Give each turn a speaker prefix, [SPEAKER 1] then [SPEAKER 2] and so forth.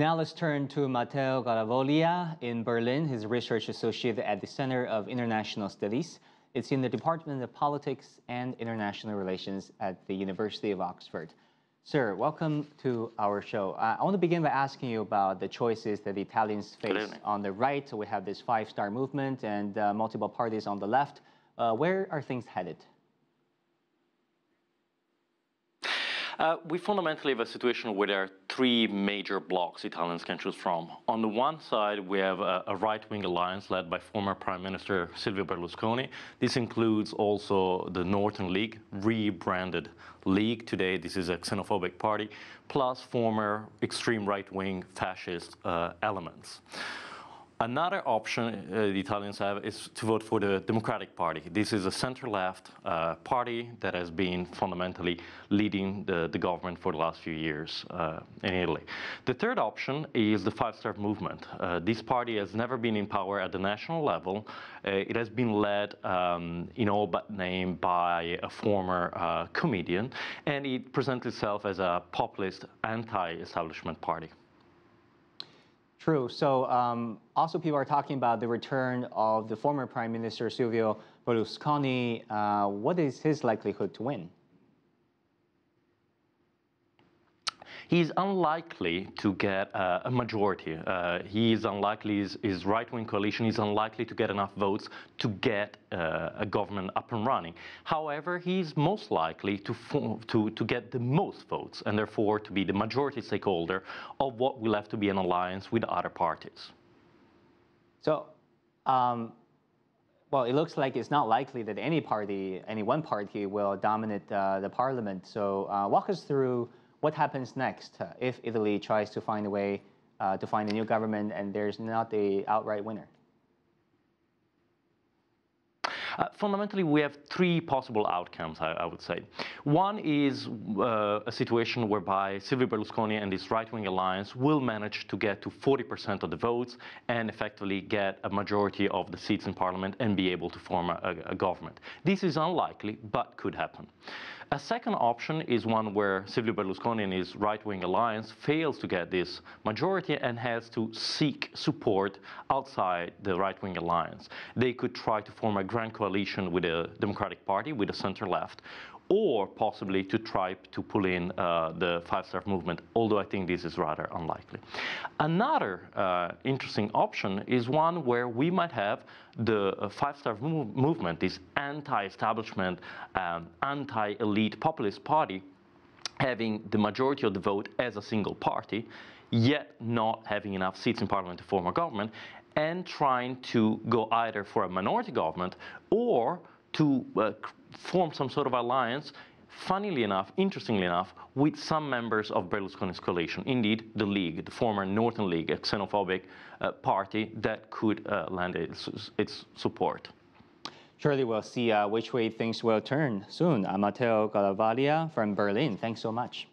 [SPEAKER 1] Now let's turn to Matteo Garavoglia in Berlin. He's a research associate at the Center of International Studies. It's in the Department of Politics and International Relations at the University of Oxford. Sir, welcome to our show. I want to begin by asking you about the choices that the Italians face on the right. So we have this five-star movement and multiple parties on the left. Where are things headed?
[SPEAKER 2] We fundamentally have a situation where there are three major blocks Italians can choose from. On the one side, we have a right-wing alliance led by former Prime Minister Silvio Berlusconi. This includes also the Northern League, rebranded League. Today, this is a xenophobic party, plus former extreme right-wing fascist elements. Another option the Italians have is to vote for the Democratic Party. This is a center-left party that has been fundamentally leading the government for the last few years in Italy. The third option is the five-star movement. This party has never been in power at the national level. It has been led in all but name by a former comedian, and it presents itself as a populist, anti-establishment party.
[SPEAKER 1] True. So also people are talking about the return of the former Prime Minister Silvio Berlusconi. What is his likelihood to win?
[SPEAKER 2] He's unlikely to get a majority. He is unlikely, his right-wing coalition is unlikely to get enough votes to get a government up and running. However, he's most likely to get the most votes and therefore to be the majority stakeholder of what will have to be an alliance with other parties.
[SPEAKER 1] So, well, it looks like it's not likely that any one party will dominate the parliament. So walk us through what happens next if Italy tries to find a way to find a new government and there's not an outright winner?
[SPEAKER 2] Fundamentally, we have three possible outcomes, I would say. One is a situation whereby Silvio Berlusconi and his right-wing alliance will manage to get to 40% of the votes and effectively get a majority of the seats in parliament and be able to form a government. This is unlikely, but could happen. A second option is one where Silvio Berlusconi and his right-wing alliance fails to get this majority and has to seek support outside the right-wing alliance. They could try to form a grand coalition with the Democratic Party, with the center-left, or possibly to try to pull in the five-star movement, although I think this is rather unlikely. Another interesting option is one where we might have the five-star movement, this anti-establishment, anti-elite populist party, having the majority of the vote as a single party, yet not having enough seats in parliament to form a government, and trying to go either for a minority government or to form some sort of alliance, funnily enough, interestingly enough, with some members of Berlusconi's coalition. Indeed, the League, the former Northern League, a xenophobic party that could lend its support.
[SPEAKER 1] Surely we'll see which way things will turn soon. I'm Matteo Garavoglia from Berlin. Thanks so much.